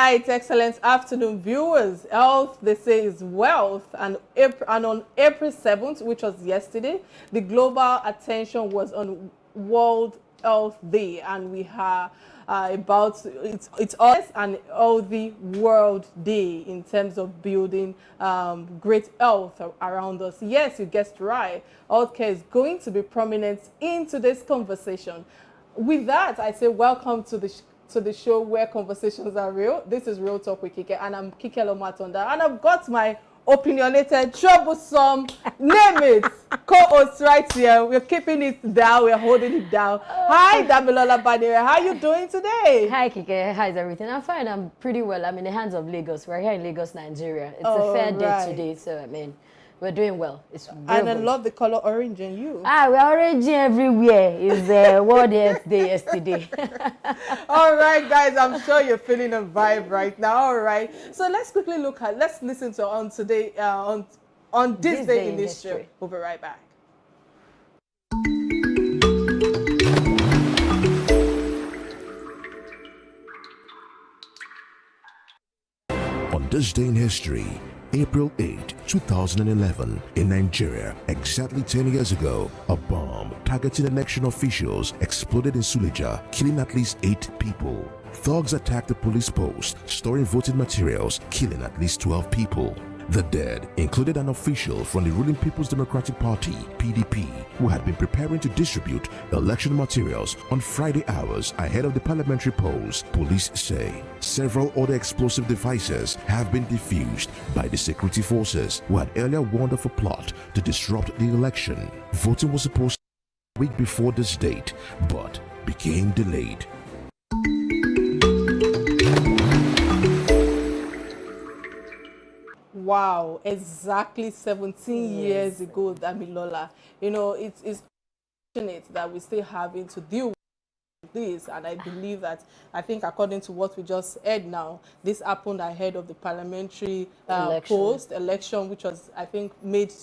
right, excellent afternoon, viewers. Health, they say, is wealth. And on April 7th, which was yesterday, the global attention was on World Health Day, and we are about it's us an healthy world day in terms of building great health around us. Yes, you guessed right. Healthcare is going to be prominent in today's conversation. With that, I say welcome to the show where conversations are real. This is Real Talk with Kike, and I'm Kike Atanda, and I've got my opinionated, troublesome, name it, co-host right here. We're keeping it down. We're holding it down. Hi, Damilola Badere. How are you doing today? Hi, Kike. How's everything? I'm fine. I'm pretty well. I'm in the hands of Lagos. We're here in Lagos, Nigeria. It's a fair day today, so I mean, we're doing well. It's and I love the color orange in you. We're orange everywhere. It's World Health Day yesterday. All right, guys, I'm sure you're feeling a vibe right now. All right, so let's quickly let's listen to on today on this day in history. We'll be right back. On this day in history, April 8, 2011, in Nigeria, exactly 10 years ago, a bomb targeting election officials exploded in Suleja, killing at least 8 people. Thugs attacked the police post, storing voting materials, killing at least 12 people. The dead included an official from the ruling People's Democratic Party, PDP, who had been preparing to distribute election materials on Friday hours ahead of the parliamentary polls, police say. Several other explosive devices have been defused by the security forces, who had earlier warned of a plot to disrupt the election. Voting was supposed to be a week before this date, but became delayed. Wow, exactly 17 years ago, Damilola. You know, it's fortunate that we still having to deal with this, and I believe that, I think according to what we just heard now, this happened ahead of the parliamentary election, which was, I think, made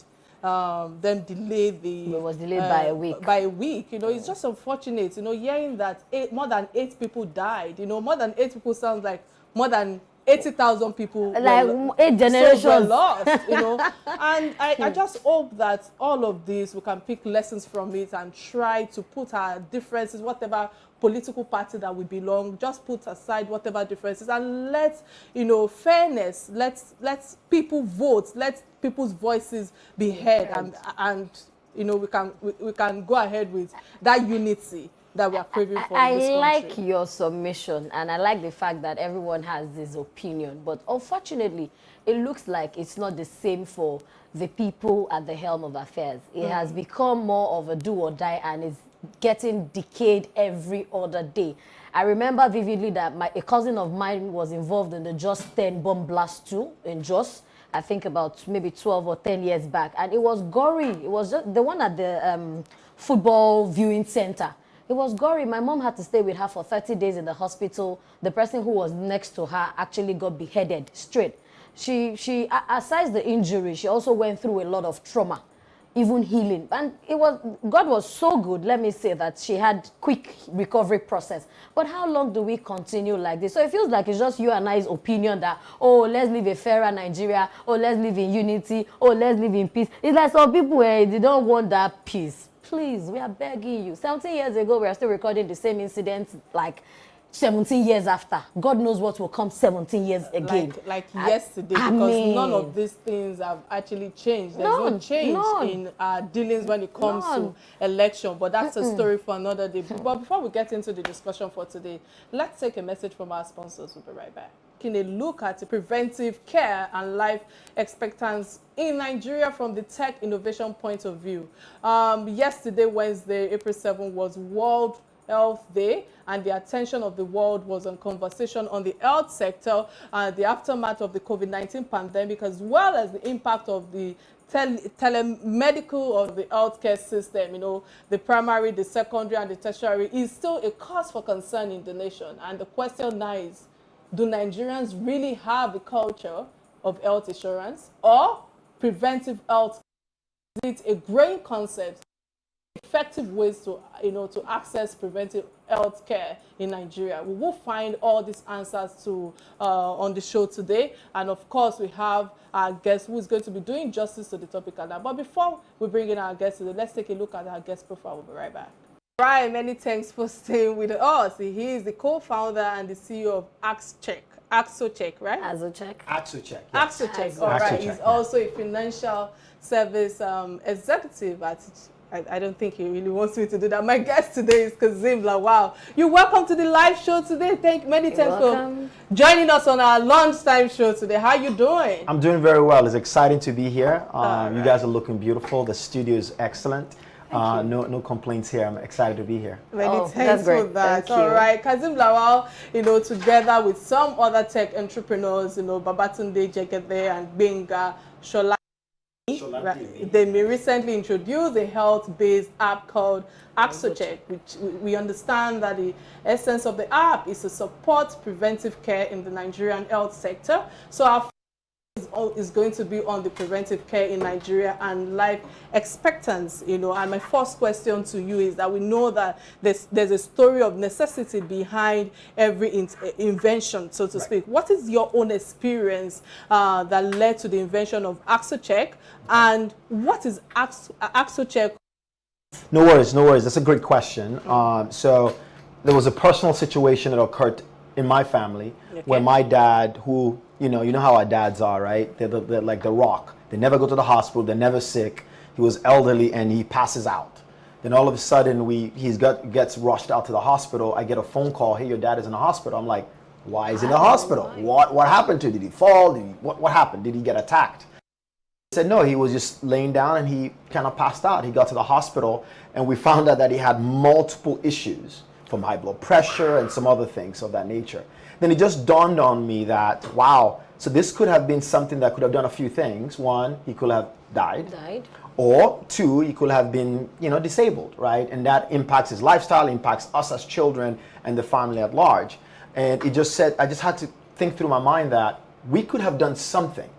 them delay the... It was delayed by a week. By a week, you know, it's just unfortunate, you know, hearing that more than 8 people died. You know, more than 8 people sounds like more than 80,000 people, like 8 generations, were lost, you know. And I just hope that all of this, we can pick lessons from it and try to put our differences, whatever political party that we belong, just put aside whatever differences and let, you know, fairness, let people vote, let people's voices be heard, and you know, we can go ahead with that unity that we are craving for in this country. I like your submission, and I like the fact that everyone has this opinion, but unfortunately, it looks like it's not the same for the people at the helm of affairs. It has become more of a do or die, and it's getting decayed every other day. I remember vividly that a cousin of mine was involved in the Just 10 bomb blast too in Jos. I think about maybe 12 or 10 years back, and it was gory. It was just the one at the football viewing center. It was gory. My mom had to stay with her for 30 days in the hospital. The person who was next to her actually got beheaded straight. She aside the injury, she also went through a lot of trauma, even healing. And God was so good, let me say, that she had quick recovery process. But how long do we continue like this? So it feels like it's just you and I's opinion that, oh, let's live a fairer Nigeria, oh, let's live in unity, oh, let's live in peace. It's like some people, they don't want that peace. Please, we are begging you. 17 years ago, we are still recording the same incident like 17 years after. God knows what will come 17 years again. Like yesterday, because none of these things have actually changed. There's no change in dealings when it comes to election, but that's a story for another day. But before we get into the discussion for today, let's take a message from our sponsors. We'll be right back. Taking a look at the preventive care and life expectancy in Nigeria from the tech innovation point of view. Yesterday, Wednesday, April 7, was World Health Day, and the attention of the world was on conversation on the health sector, the aftermath of the COVID-19 pandemic, as well as the impact of the telemedical of the healthcare system. You know, the primary, the secondary, and the tertiary is still a cause for concern in the nation. And the question now is, do Nigerians really have a culture of health insurance or preventive health? Is it a growing concept effective ways to, to access preventive health care in Nigeria. We will find all these answers to on the show today. And of course, we have our guest who is going to be doing justice to the topic of that. But before we bring in our guest today, let's take a look at our guest profile. We'll be right back. Right, many thanks for staying with us. He is the co-founder and the CEO of Axocheck, right? Axocheck. Axocheck. Yes. Axocheck, all right. He's also a financial service executive at... I don't think he really wants me to do that. My guest today is Kazzem Lawal. You're welcome to the live show today. Many thanks for joining us on our lunchtime show today. How are you doing? I'm doing very well. It's exciting to be here. You guys are looking beautiful. The studio is excellent. No complaints here. I'm excited to be here. Many thanks for that. All right. Kazzem Lawal, together with some other tech entrepreneurs, Babatunde Jegede and Benga Shola. They may recently introduced a health-based app called Axocheck, which we understand that the essence of the app is to support preventive care in the Nigerian health sector. So our is going to be on the preventive care in Nigeria and life expectancy, and my first question to you is that we know that there's a story of necessity behind every invention, so to speak. What is your own experience that led to the invention of Axocheck, and what is Axocheck? No worries. That's a great question. So there was a personal situation that occurred in my family where my dad, who you know how our dads are, right? They're like the rock. They never go to the hospital. They're never sick. He was elderly and he passes out. Then all of a sudden he gets rushed out to the hospital. I get a phone call. Hey, your dad is in the hospital. I'm like, why is he in the hospital? What happened to him? Did he fall? What happened? Did he get attacked? He said no. He was just laying down and he kind of passed out. He got to the hospital and we found out that he had multiple issues, from high blood pressure and some other things of that nature. Then it just dawned on me that, wow, so this could have been something that could have done a few things. One, he could have died. Or two, he could have been, disabled, right? And that impacts his lifestyle, impacts us as children and the family at large. And it just said, I just had to think through my mind that we could have done something,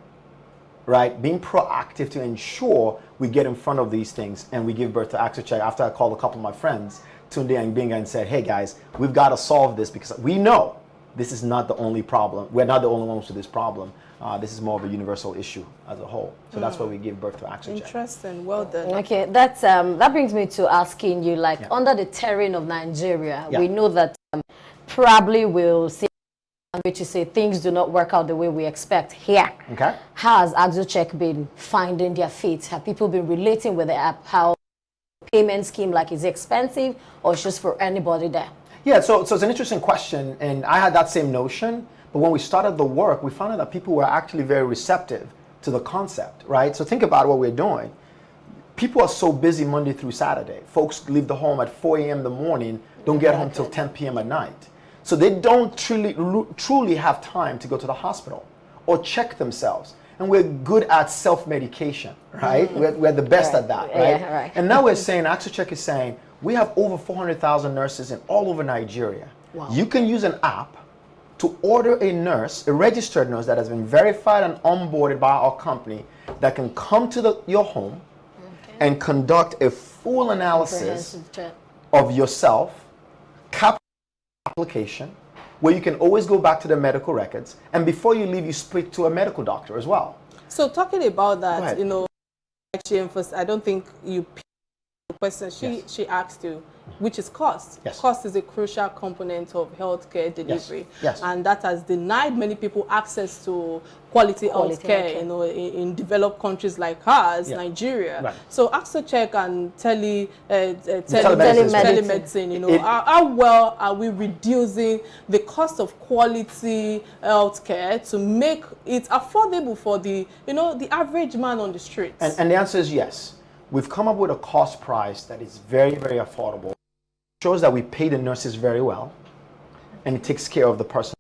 right? Being proactive to ensure we get in front of these things and we give birth to Axocheck. After I called a couple of my friends, Tunde and Binga, and said, hey guys, we've got to solve this because we know this is not the only problem. We're not the only ones with this problem. This is more of a universal issue as a whole. So that's why we give birth to Axocheck. Interesting. Well done. Okay, that brings me to asking you, under the terrain of Nigeria, we know that probably we'll see, which is say things do not work out the way we expect here. Okay. How has Axocheck been finding their feet? Have people been relating with the app? How payment scheme, is it expensive or it's just for anybody there? Yeah, so it's an interesting question, and I had that same notion, but when we started the work, we found out that people were actually very receptive to the concept, right? So think about what we're doing. People are so busy Monday through Saturday. Folks leave the home at 4 a.m. in the morning, don't get home till 10 p.m. at night. So they don't truly have time to go to the hospital or check themselves. And we're good at self-medication, right? We're the best at that, right? Yeah, right. And now we're saying, Axocheck is saying, we have over 400,000 nurses in all over Nigeria. Wow. You can use an app to order a nurse, a registered nurse that has been verified and onboarded by our company, that can come to your home and conduct a full analysis of yourself, application, where you can always go back to the medical records, and before you leave, you speak to a medical doctor as well. So talking about that, she emphasized, I don't think you picked the question she asked you, which is cost. Yes. Cost is a crucial component of healthcare delivery. Yes. And that has denied many people access to quality healthcare, in developed countries like ours, Nigeria. Right. So Axocheck and telemedicine, how well are we reducing the cost of quality healthcare to make it affordable for the average man on the streets? And the answer is yes. We've come up with a cost price that is very, very affordable. It shows that we pay the nurses very well, and it takes care of the person.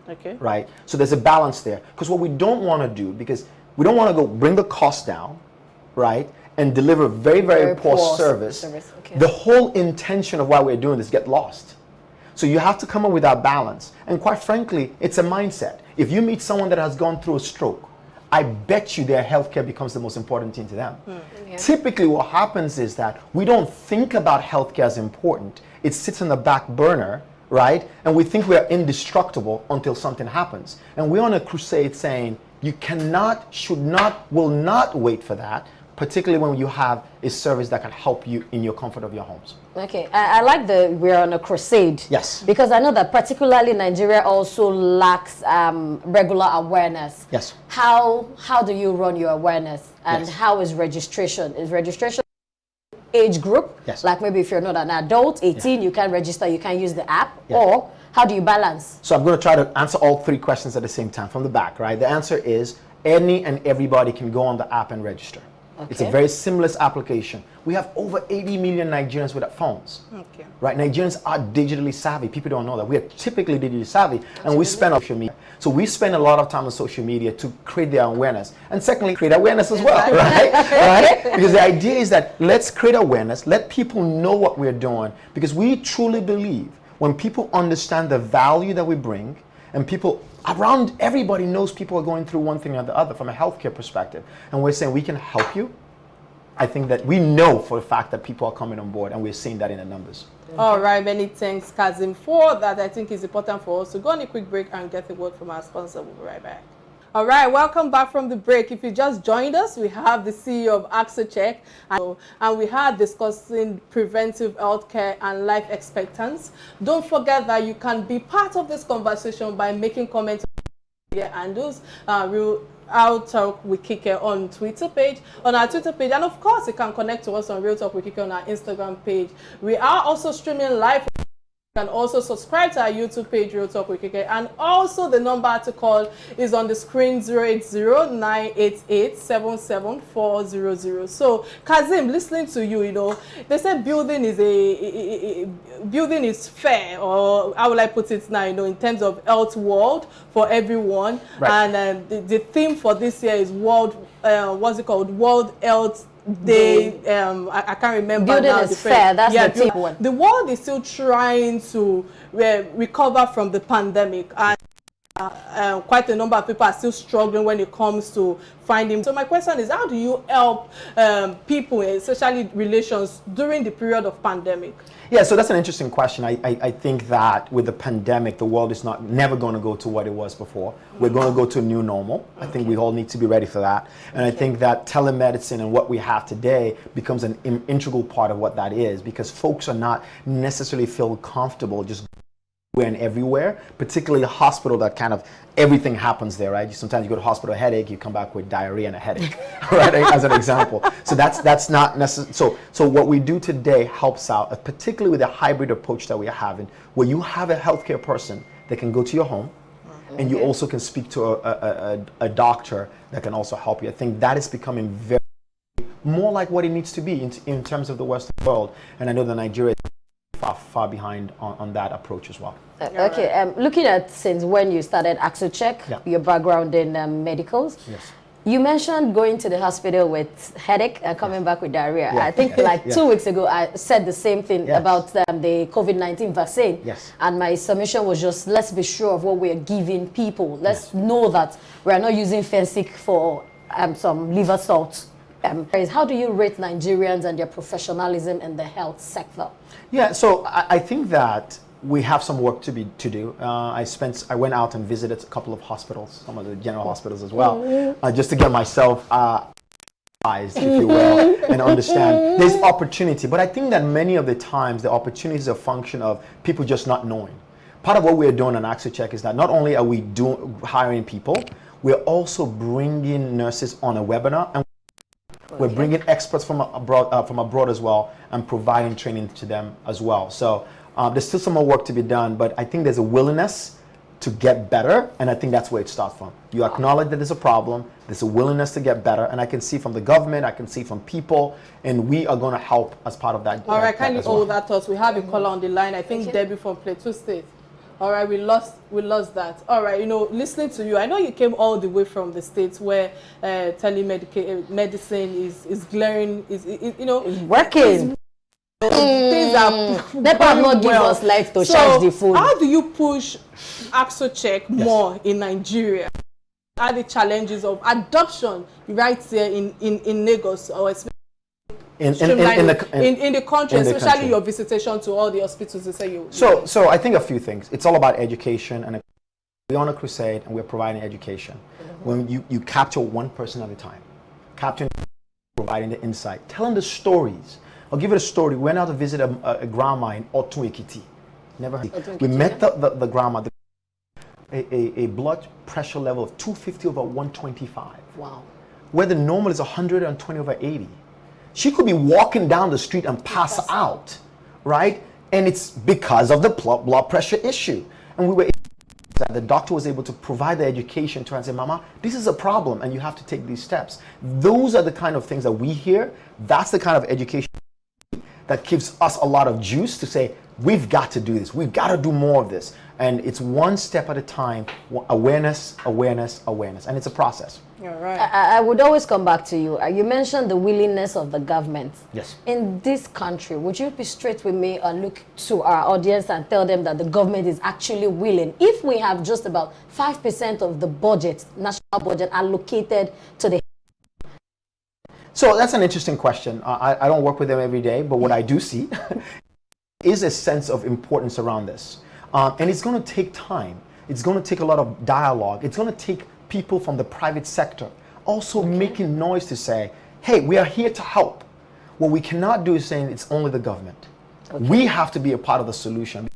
Okay. Right? So there's a balance there. Because what we don't want to do, because we don't want to go bring the cost down, right, and deliver very, very poor service. Okay. The whole intention of why we're doing this get lost. So you have to come up with that balance. And quite frankly, it's a mindset. If you meet someone that has gone through a stroke, I bet you their healthcare becomes the most important thing to them. Typically what happens is that we don't think about healthcare as important. It sits on the back burner, right? And we think we are indestructible until something happens. And we're on a crusade saying you cannot, should not, will not wait for that, particularly when you have a service that can help you in your comfort of your homes. Okay, I like the we're on a crusade. Yes. Because I know that particularly Nigeria also lacks regular awareness. Yes. How do you run your awareness, and Yes. how is registration? Is registration age group? Yes. Like maybe if you're not an adult, 18, you can register, you can use the app, Yeah. or how do you balance? So I'm going to try to answer all three questions at the same time from the back, right? The answer is any and everybody can go on the app and register. It's a Okay. very seamless application. We have over 80 million Nigerians without phones. Okay. Right? Nigerians are digitally savvy. People don't know that. We are typically digitally savvy, and we spend on social media. So we spend a lot of time on social media to create their awareness. And secondly, create awareness as well, right? Right? Because the idea is that let's create awareness, let people know what we're doing, because we truly believe when people understand the value that we bring, and people around, everybody knows people are going through one thing or the other from a healthcare perspective, and we're saying we can help you. I think that we know for a fact that people are coming on board, and we're seeing that in the numbers. All right, many thanks, Kazzem, for that. I think it's important for us to go on a quick break and get a word from our sponsor. We'll be right back. All right, welcome back from the break. If you just joined us, we have the CEO of Axocheck, and we are discussing preventive healthcare and life expectancy. Don't forget that you can be part of this conversation by making comments on our handles, RealTalkWithKike on Twitter page, on our Twitter page, and of course you can connect to us on Real Talk with Kike on our Instagram page. We are also streaming live. You can also subscribe to our YouTube page, Real Talk with Kike, and also the number to call is on the screen, 080-988-77400. So, Kazeem, listening to you, you know, they say building is fair, or how will I put it now, you know, in terms of health world for everyone. Right. And the theme for this year is World Health Day. I can't remember Building now. is fair, that's the big one. The world is still trying to recover from the pandemic, and quite a number of people are still struggling when it comes to finding. So my question is, how do you help people, especially relations, during the period of pandemic? Yeah, so that's an interesting question. I think that with the pandemic, the world is never going to go to what it was before. We're going to go to a new normal. I think we all need to be ready for that. And I think that telemedicine and what we have today becomes an integral part of what that is, because folks are not necessarily feel comfortable just and everywhere, particularly a hospital that kind of everything happens there, right? Sometimes you go to hospital, headache, you come back with diarrhea and a headache, right? As an example. So that's not necessary. So what we do today helps out, particularly with the hybrid approach that we are having, where you have a healthcare person that can go to your home, and you also can speak to a doctor that can also help you. I think that is becoming very more like what it needs to be in terms of the Western world, and I know that Nigeria is far behind on that approach as well. Okay, looking at since when you started Axocheck, your background in medicals, Yes. you mentioned going to the hospital with headache and coming back with diarrhea. I think like 2 weeks ago, I said the same thing about the COVID-19 vaccine. Yes. And And my submission was just, let's be sure of what we're giving people. Let's know that we're not using Fensic for some liver salt. How do you rate Nigerians and their professionalism in the health sector? Yeah, so I think that we have some work to do. I went out and visited a couple of hospitals, some of the general hospitals as well, just to get myself eyes, if you will, and understand there's opportunity. But I think that many of the times the opportunity is a function of people just not knowing. Part of what we're doing on Axocheck is that not only are we hiring people, we're also bringing nurses on a webinar, and we're bringing experts from abroad as well, and providing training to them as well. So there's still some more work to be done, but I think there's a willingness to get better, and I think that's where it starts from. You acknowledge that there's a problem, there's a willingness to get better, and I can see from the government, I can see from people, and we are going to help as part of that. All right, kindly hold that thought. We have a caller on the line. I think Debbie from Plateau State. All right, we lost that. All right, you know, listening to you, I know you came all the way from the States where telemedicine is glaring, you know, it's working. Things are Let us not give us life to charge the phone. How do you push Axocheck more in Nigeria? are the challenges of adoption right here in Lagos, or in the country, especially country. your visitation to all the hospitals? You say you. So I think a few things. It's all about education, and we're on a crusade, and we're providing education. When you capture one person at a time, capturing, providing the insight, telling the stories. I'll give it a story. We went out to visit a grandma in Otun Ekiti. Never heard. We met the grandma. A blood pressure level of 250 over 125. Wow. Where the normal is 120 over 80. She could be walking down the street and pass out, right? And it's because of the blood pressure issue. And we were that the doctor was able to provide the education to her and say, Mama, this is a problem and you have to take these steps. Those are the kind of things that we hear. That's the kind of education that gives us a lot of juice to say, we've got to do this. We've got to do more of this. And it's one step at a time, awareness, awareness, awareness. And it's a process. All right. I would always come back to you. You mentioned the willingness of the government. Yes. In this country, would you be straight with me and look to our audience and tell them that the government is actually willing? If we have just about 5% of the budget, national budget, allocated to the... So that's an interesting question. I don't work with them every day, but what I do see is a sense of importance around this. And it's going to take time. It's going to take a lot of dialogue. It's going to take people from the private sector also making noise to say, hey, we are here to help. What we cannot do is saying it's only the government. We have to be a part of the solution.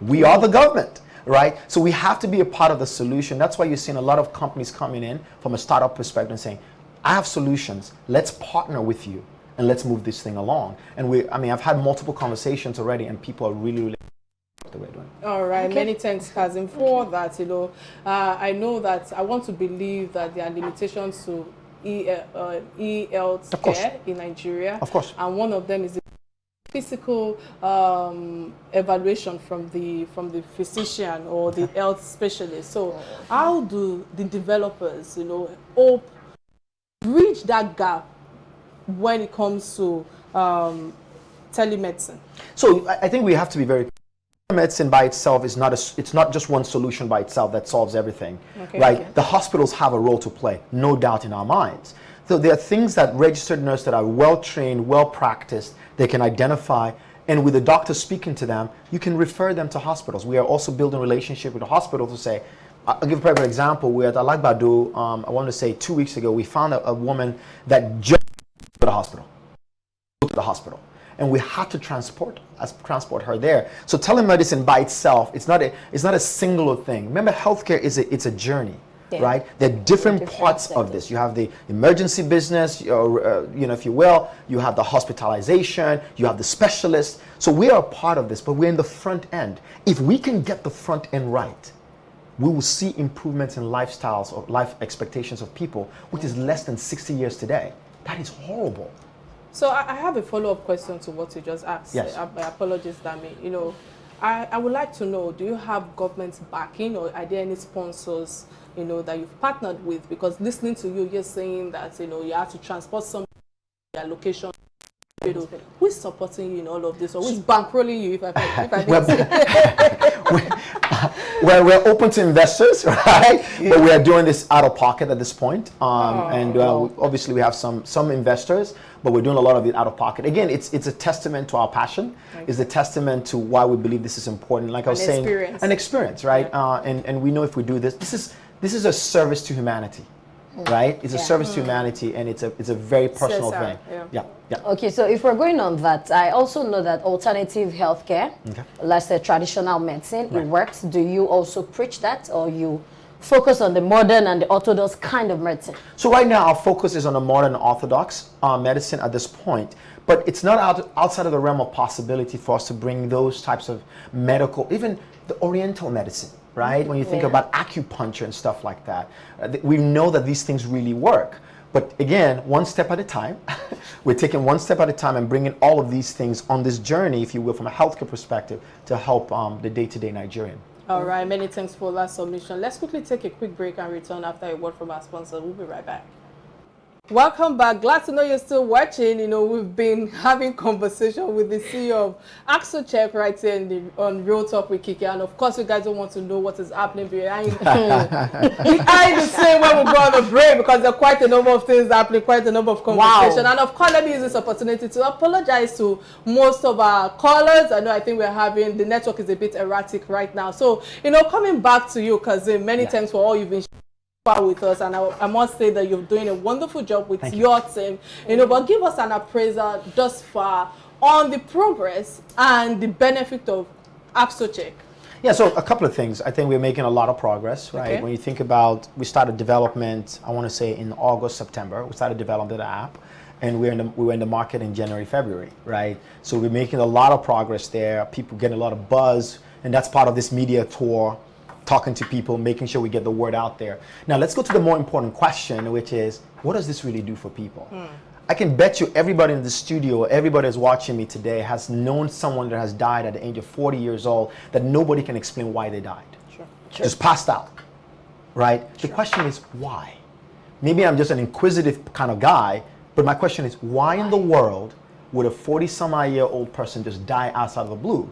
We are the government, right? So we have to be a part of the solution. That's why you're seeing a lot of companies coming in from a startup perspective and saying, I have solutions. Let's partner with you and let's move this thing along. And I've had multiple conversations already, and people are really the way doing. All right, many thanks, Kazzem, for that. I know that I want to believe that there are limitations to e-health care in Nigeria. Of course. And one of them is the physical evaluation from the physician or the health specialist. So how do the developers, hope bridge that gap when it comes to telemedicine? So I think we have to be very Medicine by itself is it's not just one solution by itself that solves everything, right? Okay. The hospitals have a role to play, no doubt in our minds. So there are things that registered nurses that are well trained, well practiced, they can identify, and with the doctor speaking to them, you can refer them to hospitals. We are also building a relationship with the hospital to say, I'll give a private example. We're at Alagbado, I want to say 2 weeks ago, we found a woman that just to the hospital. And we had to transport her there. So telemedicine by itself, it's not a singular thing. Remember, healthcare it's a journey, right? There are different parts of this. You have the emergency business, if you will. You have the hospitalization. You have the specialists. So we are a part of this, but we're in the front end. If we can get the front end right, we will see improvements in lifestyles or life expectations of people, which is less than 60 years today. That is horrible. So I have a follow-up question to what you just asked. Yes. My apologies, Dami. I would like to know, do you have government backing, or are there any sponsors, that you've partnered with? Because listening to you, you're saying that, you have to transport some location. Who's supporting you in all of this, or who's bankrolling you, if we're open to investors, right? Yeah. But we are doing this out of pocket at this point. Obviously we have some investors, but we're doing a lot of it out of pocket. Again, it's a testament to our passion. Okay. It's a testament to why we believe this is important. Like I was saying, an experience, right? Yeah. And we know if we do this is a service to humanity. Right? It's a service to humanity, and it's a very personal thing. Yeah. Okay, so if we're going on that, I also know that alternative healthcare, let's say traditional medicine, it works. Do you also preach that, or you focus on the modern and the orthodox kind of medicine? So right now our focus is on the modern orthodox medicine at this point, but it's not outside of the realm of possibility for us to bring those types of medical, even the oriental medicine. Right? When you think about acupuncture and stuff like that, we know that these things really work. But again, one step at a time. We're taking one step at a time and bringing all of these things on this journey, if you will, from a healthcare perspective to help the day-to-day Nigerian. All right, many thanks for that submission. Let's quickly take a quick break and return after a word from our sponsor. We'll be right back. Welcome back. Glad to know you're still watching. You know, we've been having conversation with the CEO of Axocheck right here on Real Talk with Kike. And of course, you guys don't want to know what is happening behind the scene when we go on the break, because there are quite a number of things happening, quite a number of conversation. Wow. And of course, let me use this opportunity to apologize to most of our callers. I think the network is a bit erratic right now. So, you know, coming back to you, Kazeem, many thanks for all you've been with us, and I must say that you're doing a wonderful job with your team, you know, but give us an appraisal thus far on the progress and the benefit of Axocheck. Yeah, so a couple of things. I think we're making a lot of progress, right? Okay. When you think about, we started development, I want to say in August, September, we started developing the app, and we were in the market in January, February, right? So we're making a lot of progress there. People getting a lot of buzz, and that's part of this media tour, talking to people, making sure we get the word out there. Now let's go to the more important question, which is, what does this really do for people? I can bet you everybody in the studio, everybody that's watching me today has known someone that has died at the age of 40 years old that nobody can explain why they died. Sure. Just passed out, right? Sure. The question is why? Maybe I'm just an inquisitive kind of guy, but my question is, why in the world would a 40-some-odd-year-old person just die outside of the blue?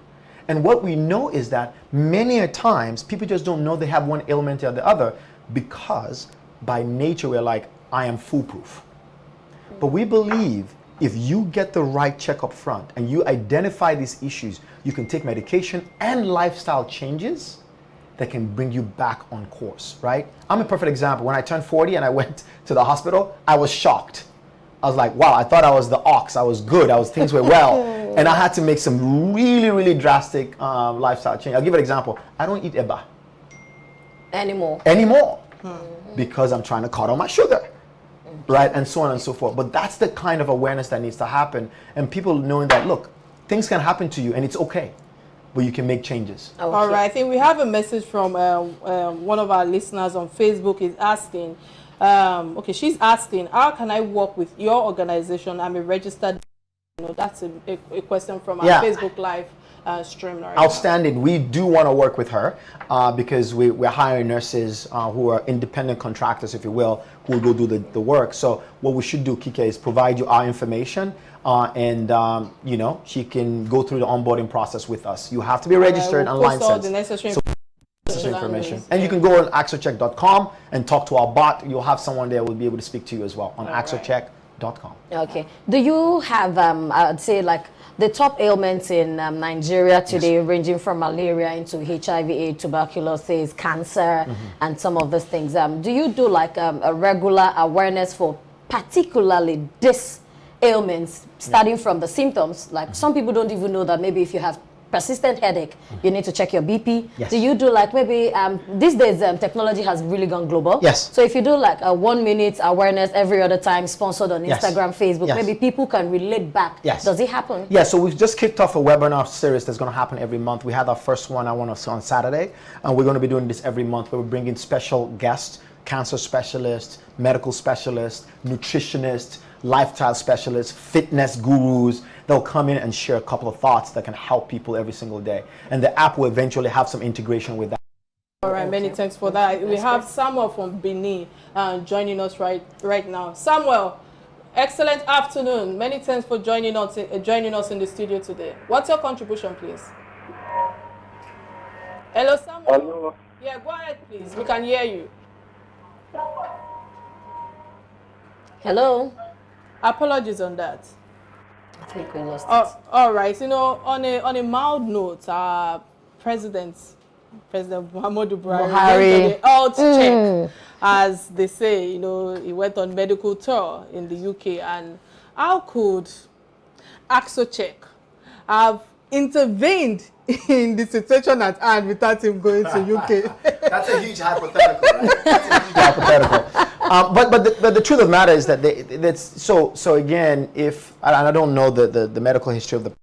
And what we know is that many a times people just don't know they have one ailment or the other, because by nature we're like, I am foolproof. But we believe if you get the right check up front and you identify these issues, you can take medication and lifestyle changes that can bring you back on course, right? I'm a perfect example. When I turned 40 and I went to the hospital, I was shocked. I was like, wow, I thought I was the ox. I was good. Things were well. And I had to make some really, really drastic lifestyle change. I'll give an example. I don't eat eba. Anymore. Because I'm trying to cut on my sugar. Right? And so on and so forth. But that's the kind of awareness that needs to happen. And people knowing that, look, things can happen to you and it's okay, but you can make changes. Okay. All right. I think we have a message from one of our listeners on Facebook. Is asking, she's asking, how can I work with your organization? I'm a registered, that's a question from our Facebook Live stream. Right Outstanding. Now. We do want to work with her because we're hiring nurses who are independent contractors, if you will, who will go do the work. So what we should do, Kike, is provide you our information and she can go through the onboarding process with us. You have to be registered and licensed. Information. And you can go on axocheck.com and talk to our bot. You'll have someone there who will be able to speak to you as well on axocheck.com. Okay. Do you have, I'd say, like the top ailments in Nigeria today, ranging from malaria into HIV, tuberculosis, cancer, and some of those things? Do you do like a regular awareness for particularly this ailments, starting from the symptoms? Like some people don't even know that maybe if you have persistent headache, you need to check your BP. Yes. Do you do like maybe these days technology has really gone global? Yes. So if you do like a 1 minute awareness every other time, sponsored on Instagram, Facebook, maybe people can relate back. Yes. Does it happen? Yeah. So we've just kicked off a webinar series that's going to happen every month. We had our first one on Saturday, and we're going to be doing this every month. Where we're bringing special guests, cancer specialists, medical specialists, nutritionists, lifestyle specialists, fitness gurus. They'll come in and share a couple of thoughts that can help people every single day. And the app will eventually have some integration with that. All right, many thanks for that. We have Samuel from Benin joining us right now. Samuel, excellent afternoon. Many thanks for joining us in the studio today. What's your contribution, please? Hello, Samuel. Hello. Yeah, go ahead, please. We can hear you. Hello. Apologies on that. I think we lost it. All right. On a mild note, President Muhammadu Buhari went on a health check, as they say. He went on medical tour in the UK, and how could Axocheck have intervened in the situation at hand without him going to UK? That's a huge hypothetical, right? That's a huge hypothetical. But the truth of the matter is that so again, if I don't know the medical history of the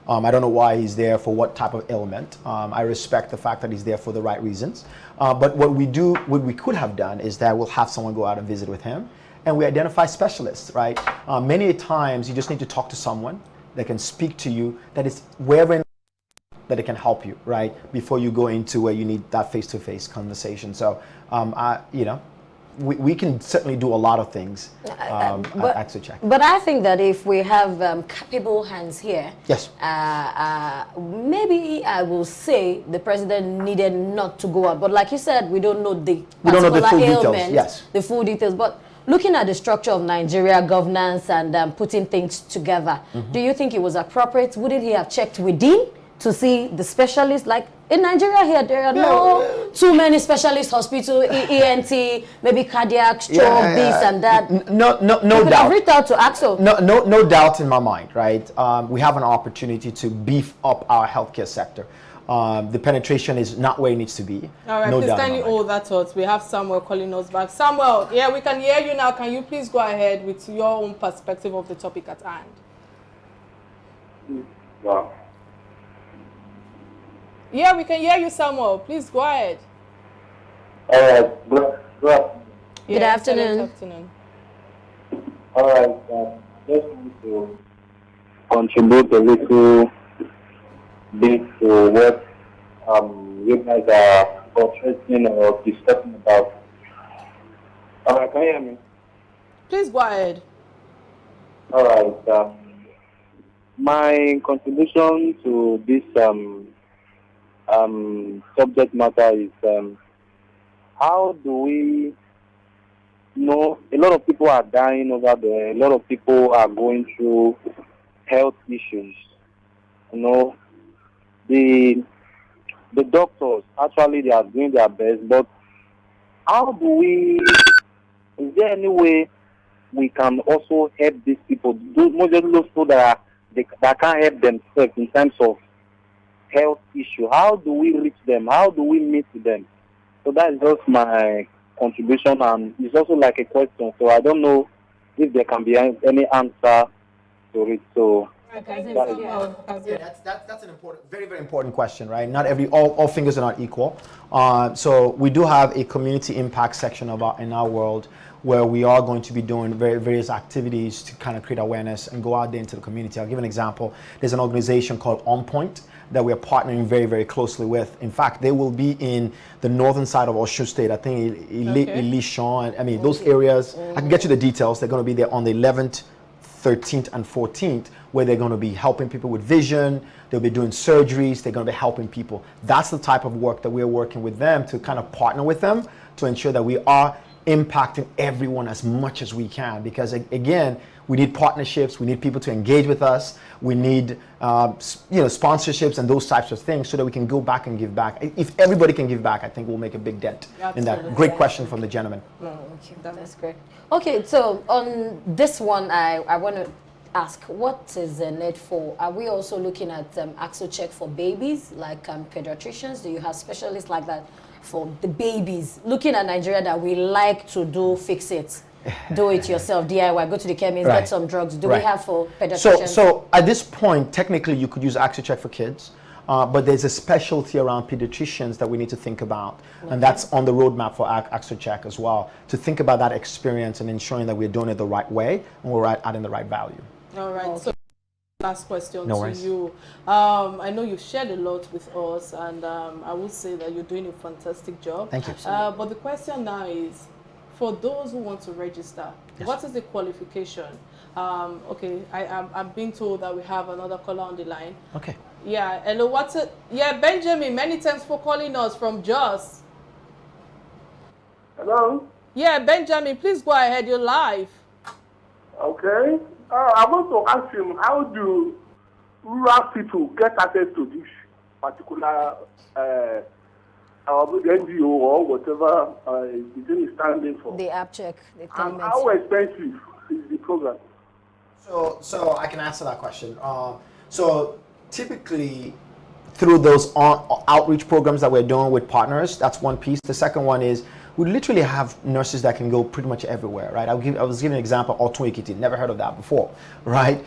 I don't know why he's there, for what type of ailment. I respect the fact that he's there for the right reasons. But what we could have done is that we'll have someone go out and visit with him, and we identify specialists, right? Many times you just need to talk to someone that can speak to you, that is wherever that it can help you, right? Before you go into where you need that face-to-face conversation. So, we can certainly do a lot of things at Axocheck. But I think that if we have capable hands here, yes, maybe I will say the president needed not to go out. But like you said, we don't know the full ailments, details. Yes, the full details. But looking at the structure of Nigeria governance and putting things together, do you think it was appropriate? Wouldn't he have checked within to see the specialists? Like in Nigeria here, there are no too many specialist hospital, ENT, maybe cardiac, stroke, this and that. No doubt. Have reached out to Axo. No doubt in my mind, right? We have an opportunity to beef up our healthcare sector. The penetration is not where it needs to be. All right, please kindly hold that thought. We have Samuel calling us back. Samuel, yeah, we can hear you now. Can you please go ahead with your own perspective of the topic at hand? Wow. Yeah, we can hear you, Samuel. Please go ahead. All right. Good afternoon. Good afternoon. All right. Just want to contribute a little bit to what you guys are portraying or discussing about. All right. Can you hear me? Please go ahead. All right. My contribution to this subject matter is how do we know a lot of people are dying over there, a lot of people are going through health issues. You know, the doctors actually they are doing their best, but how do we, is there any way we can also help these people, those people that can't help themselves in terms of health issue? How do we reach them? How do we meet them? So that is just my contribution, and it's also like a question. So I don't know if there can be any answer to it. So that's an important, very, very important question, right? Not all fingers are not equal. So we do have a community impact section in our world where we are going to be doing various activities to kind of create awareness and go out there into the community. I'll give an example. There's an organization called On Point that we are partnering very, very closely with. In fact, they will be in the northern side of Osun State. I think Ilishon, I mean, those areas. I can get you the details. They're going to be there on the 11th, 13th, and 14th, where they're going to be helping people with vision. They'll be doing surgeries. They're going to be helping people. That's the type of work that we're working with them to kind of partner with them to ensure that we are impacting everyone as much as we can, because again, we need partnerships, we need people to engage with us, we need sponsorships and those types of things so that we can go back and give back. If everybody can give back, I think we'll make a big dent in that. Great question from the gentleman. Okay, that's great. Okay, so on this one, I want to ask, what is the need for? Are we also looking at Axocheck for babies, like pediatricians? Do you have specialists like that for the babies? Looking at Nigeria, that we like to do fix it, do it yourself, DIY, go to the chemist, get some drugs. Do we have for pediatricians? So at this point, technically, you could use Axocheck for kids, but there's a specialty around pediatricians that we need to think about, and that's on the roadmap for Axocheck as well, to think about that experience and ensuring that we're doing it the right way and we're adding the right value. All right. So last question to you. I know you've shared a lot with us, and I would say that you're doing a fantastic job. Thank you. But the question now is, for those who want to register, what is the qualification? Okay, I'm being told that we have another caller on the line. Okay. Yeah, hello, what's it? Yeah, Benjamin, many thanks for calling us from Jos. Hello? Yeah, Benjamin, please go ahead, you're live. Okay. I want to ask him, how do rural people get access to this particular NGO or whatever the thing is standing for? The Axocheck, the Telemedicine. And how expensive is the program? So I can answer that question. So typically, through those outreach programs that we're doing with partners, that's one piece. The second one is we literally have nurses that can go pretty much everywhere, right? I was giving an example, Atanda-owo, never heard of that before, right?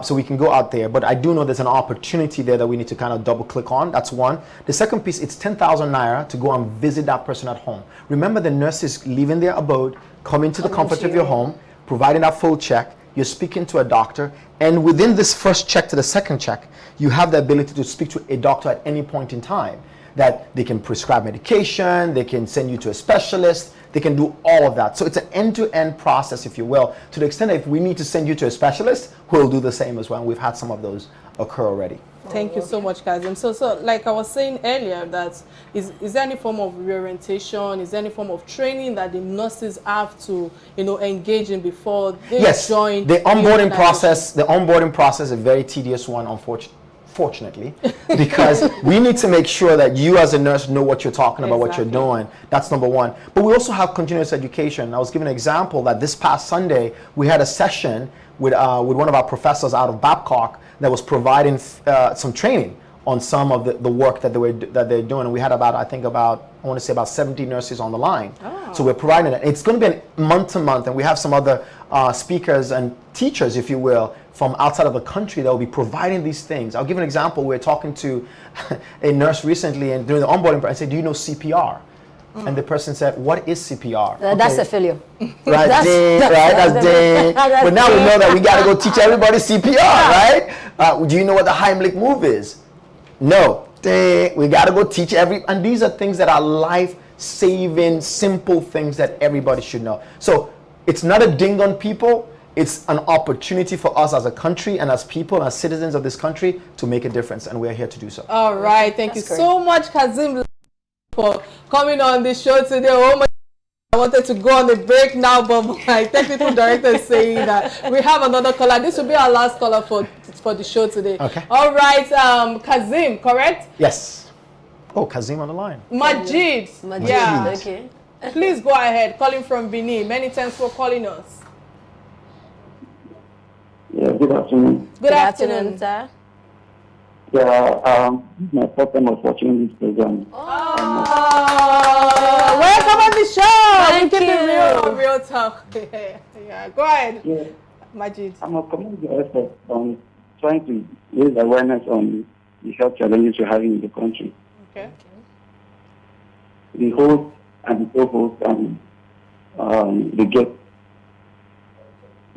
So we can go out there, but I do know there's an opportunity there that we need to kind of double click on. That's one. The second piece, it's 10,000 naira to go and visit that person at home. Remember, the nurses leaving their abode, coming to the comfort of your home, providing that full check. You're speaking to a doctor, and within this first check to the second check, you have the ability to speak to a doctor at any point in time. that they can prescribe medication, they can send you to a specialist, they can do all of that. So it's an end-to-end process, if you will, to the extent that if we need to send you to a specialist, we'll do the same as well. And we've had some of those occur already. Thank you so much, Kazeem. So like I was saying earlier, that is there any form of reorientation, is there any form of training that the nurses have to, engage in before they join? The onboarding process. The onboarding process is a very tedious one, unfortunately, because we need to make sure that you as a nurse know what you're talking about, what you're doing. That's number one. But we also have continuous education. I was giving an example that this past Sunday we had a session with one of our professors out of Babcock that was providing some training on some of the work that they're doing. And we had about 70 nurses on the line. Oh. So we're providing it. It's going to be a month to month, and we have some other speakers and teachers, if you will, from outside of the country that will be providing these things. I'll give an example. We were talking to a nurse recently, and during the onboarding, I said, "Do you know CPR?" And the person said, "What is CPR?" That's a failure. Right, that's ding. But now we know that we got to go teach everybody CPR, right? Do you know what the Heimlich move is? No. Ding. We got to go teach and these are things that are life-saving, simple things that everybody should know. So it's not a ding on people. It's an opportunity for us as a country and as people and as citizens of this country to make a difference, and we're here to do so. All right. Thank you so much, Kazzem, for coming on the show today. Oh my, I wanted to go on the break now, but my technical director is saying that we have another caller. This will be our last caller for the show today. Okay. All right, Kazeem, correct? Yes. Oh, Kazeem on the line. Majid. Yeah. Okay. Please go ahead. Calling from Benin. Many thanks for calling us. Yeah, good afternoon. Good afternoon, sir. Yeah, this is my first time of watching this program. Welcome on the show. Thank we keep you. it real, real talk. Yeah, go ahead. Yeah. Majid. I'm a commend your effort on trying to raise awareness on the health challenges we're having in the country. Okay. The host and the co-host and the guest,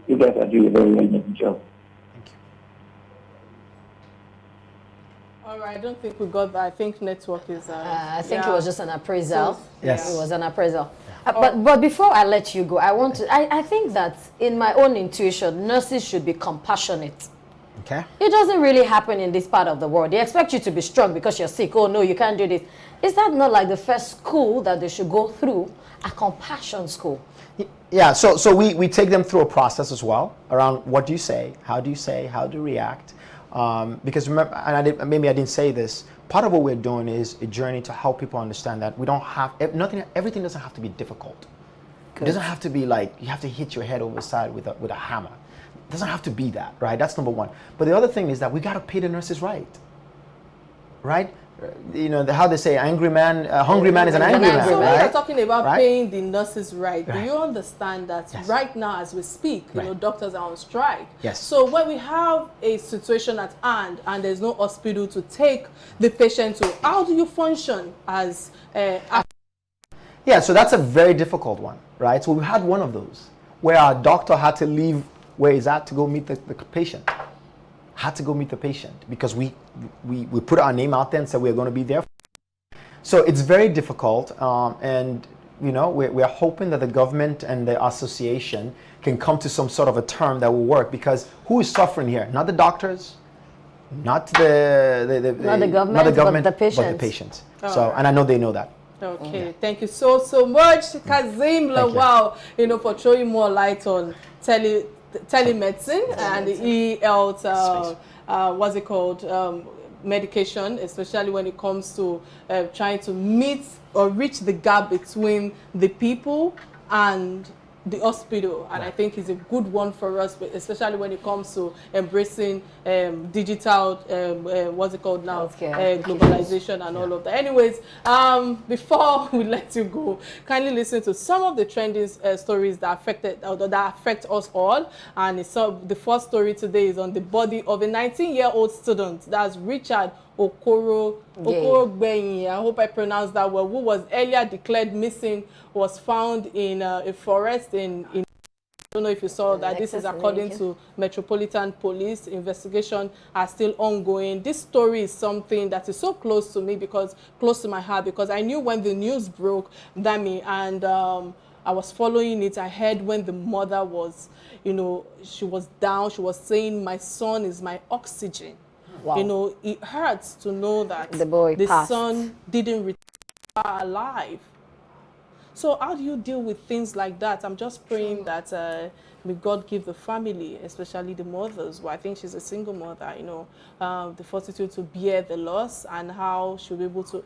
you guys are doing a very wonderful job. Thank you. All right, I don't think we got that. I think network is... I think it was just an appraisal. Yes. It was an appraisal. But before I let you go, I think that in my own intuition, nurses should be compassionate. Okay. It doesn't really happen in this part of the world. They expect you to be strong because you're sick. Oh, no, you can't do this. Is that not like the first school that they should go through, a compassion school? Yeah, so we take them through a process as well around what do you say, how do you react? Because remember, and maybe I didn't say this, part of what we're doing is a journey to help people understand that we don't have, everything doesn't have to be difficult. Good. It doesn't have to be like you have to hit your head over the side with a hammer. It doesn't have to be that, right? That's number one. But the other thing is that we got to pay the nurses right? How they say, hungry man is an angry man. So right? when you're talking about paying the nurses right, do you understand that right now as we speak, doctors are on strike? Yes. So when we have a situation at hand and there's no hospital to take the patient to, how do you function as Yeah, so that's a very difficult one, right? So we had one of those where our doctor had to leave where he's at to go meet the patient. Had to go meet the patient because we put our name out there and said we're going to be there. So it's very difficult, and we're hoping that the government and the association can come to some sort of a term that will work, because who is suffering here? Not the doctors, not the government, but the patients. So, and I know they know that. Okay, thank you so much, Kazzem Lawal, for throwing more light on telemedicine and the e-health, what's it called, medication, especially when it comes to trying to meet or reach the gap between the people and the hospital. And I think it's a good one for us, especially when it comes to embracing digital, what's it called now, globalization and all of that. Anyways, before we let you go, kindly listen to some of the trending stories that affect us all. And the first story today is on the body of a 19-year-old student. That's Richard Okoro Gbenyi, I hope I pronounced that well, who was earlier declared missing, was found in a forest in don't know if you saw that this is according to Metropolitan Police. Investigation are still ongoing. This story is something that is so close to me, close to my heart, because I knew when the news broke, Dami, and I was following it. I heard when the mother was, she was down. She was saying, "My son is my oxygen." Wow. It hurts to know that the son didn't return alive. So how do you deal with things like that? I'm just praying that may God give the family, especially the mothers, I think she's a single mother, the fortitude to bear the loss, and how she'll be able to,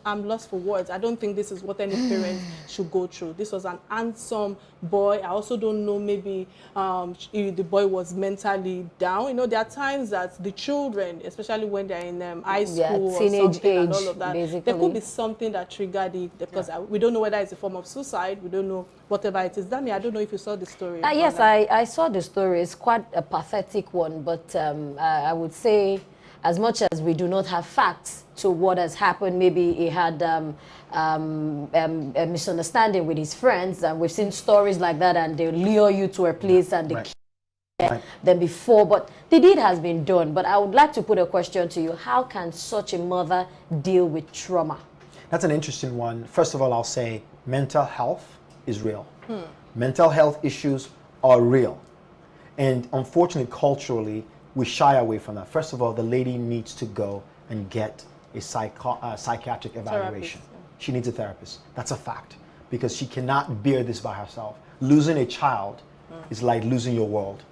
I'm lost for words. I don't think this is what any parent should go through. This was an handsome boy. I also don't know, maybe the boy was mentally down. There are times that the children, especially when they're in high school or teenage age, and all of that, basically, there could be something that triggered it, because we don't know whether it's a form of suicide. We don't know whatever it is. Dami, I don't know if you saw the story. Yes, I saw the story. It's quite a pathetic one, but I would say, as much as we do not have facts to what has happened, maybe he had a misunderstanding with his friends, and we've seen stories like that, and they lure you to a place and they kill them before, but the deed has been done. But I would like to put a question to you. How can such a mother deal with trauma? That's an interesting one. First of all, I'll say mental health is real. Mental health issues are real. And unfortunately, culturally, we shy away from that. First of all, the lady needs to go and get a psychiatric evaluation. She needs a therapist. That's a fact, because she cannot bear this by herself. Losing a child is like losing your world.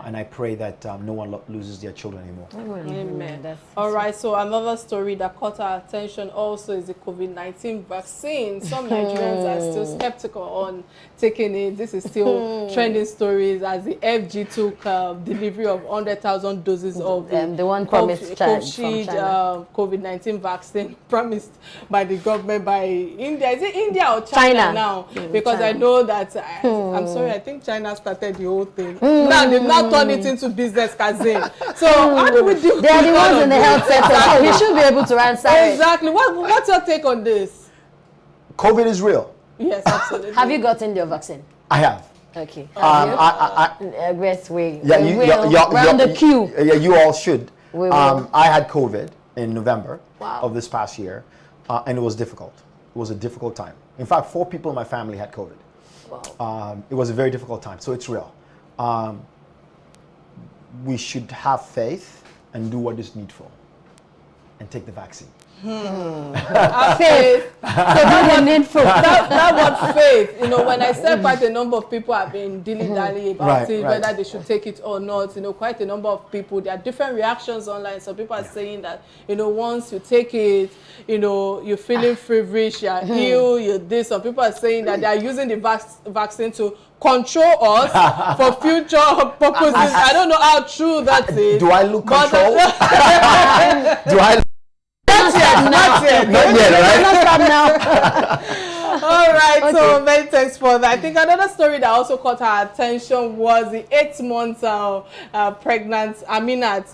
And I pray that no one loses their children anymore. Amen. All right, so another story that caught our attention also is the COVID-19 vaccine. Some Nigerians are still skeptical on taking it. This is still trending stories, as the FG took delivery of 100,000 doses of the one promised COVID-19 vaccine promised by the government, by India. Is it India or China now? Because China. I know that, I'm sorry, I think China started the whole thing. Now they've now turn it into business, Kazeem. So how do we do? They are the ones in the health sector, so he should be able to answer. Exactly. What's your take on this? COVID is real. Yes, absolutely. Have you gotten your vaccine? I have. Okay. Yes, round the queue. Yeah, you all should. I had COVID in November of this past year, and it was difficult. It was a difficult time. In fact, 4 people in my family had COVID. Wow. It was a very difficult time, so it's real. We should have faith and do what is needful and take the vaccine. Faith. That word faith, when I said quite a number of people have been dilly-dally about it, whether they should take it or not, quite a number of people, there are different reactions online. Some people are saying that, once you take it, you're feeling feverish, you're ill, you're this. Some people are saying that they are using the vaccine to control us for future purposes. I don't know how true that is. Do I look control? Do I? Not yet, right? All right, okay. So many thanks for that. I think another story that also caught our attention was the 8-month pregnant Aminat,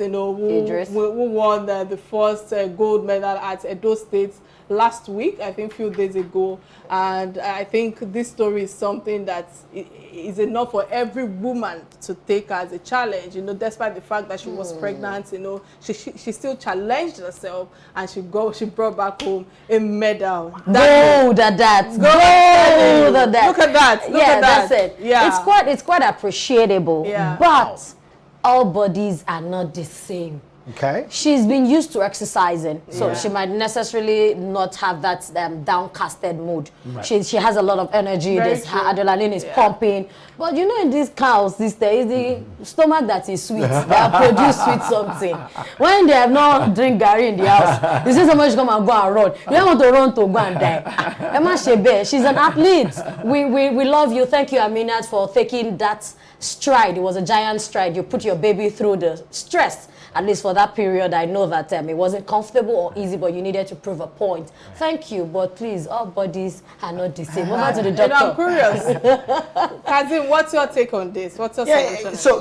who won the first gold medal at Edo State last week, I think a few days ago. And I think this story is something that is enough for every woman to take as a challenge, despite the fact that she was pregnant, she still challenged herself, and she brought back home a medal. Gold at that. Gold at that. Look at that. Look at that. That's it. Yeah. It's quite appreciable. Yeah. But all bodies are not the same. Okay. She's been used to exercising, so she might necessarily not have that downcasted mood. Right. She has a lot of energy. Her adrenaline is pumping. But in these cows, the stomach that is sweet, they have produced sweet something. When they have not drink Gary in the house, they say somebody should come and go and run. You don't want to run to go and die. Emma Shebe, she's an athlete. We love you. Thank you, Aminat, for taking that stride. It was a giant stride. You put your baby through the stress. At least for that period, I know that it wasn't comfortable or easy, but you needed to prove a point. Thank you, but please, all bodies are not the same. Over to the doctor. I'm curious. Kazeem, what's your take on this? What's your solution? So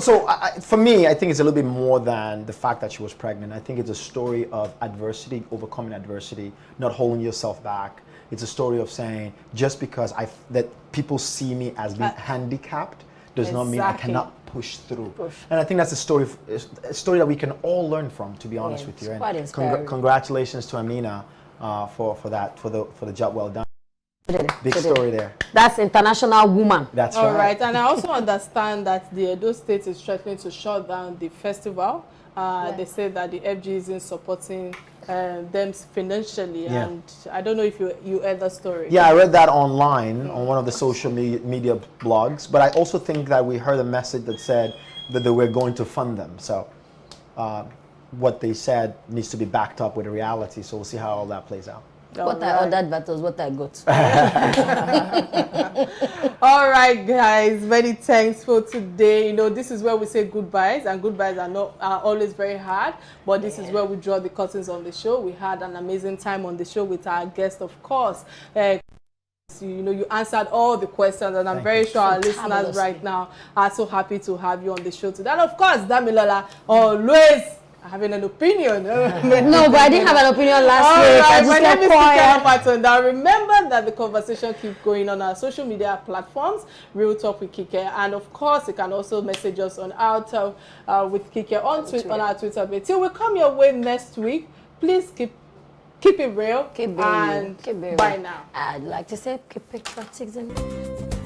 for me, I think it's a little bit more than the fact that she was pregnant. I think it's a story of adversity, overcoming adversity, not holding yourself back. It's a story of saying, just because that people see me as being handicapped does not mean I cannot push through. And I think that's a story that we can all learn from, to be honest with you. Quite And inspiring. congratulations to Amina for the job well done. Big story there. That's international woman. That's All right, and I also understand that the Edo State is threatening to shut down the festival. They say that the FG isn't supporting them financially, and I don't know if you heard the story. Yeah, I read that online on one of the social media blogs, but I also think that we heard a message that said that they were going to fund them. So what they said needs to be backed up with a reality, so we'll see how all that plays out. What I ordered, that was what I got. All right, guys, many thanks for today. You know, this is where we say goodbyes, and goodbyes are always very hard, but this is where we draw the curtains on the show. We had an amazing time on the show with our guest, of course. You know, you answered all the questions, and I'm very sure our listeners right now are so happy to have you on the show today. And of course, Damilola, always having an opinion. No, but I didn't have an opinion last week. Right, I my name is quiet. Kike. Now remember that the conversation keeps going on our social media platforms, Real Talk with Kike, and of course you can also message us on our Talk with Kike on our Twitter page. Till we come your way next week, please keep it real, Keep and being real. bye now. I'd like to say keep patriotic.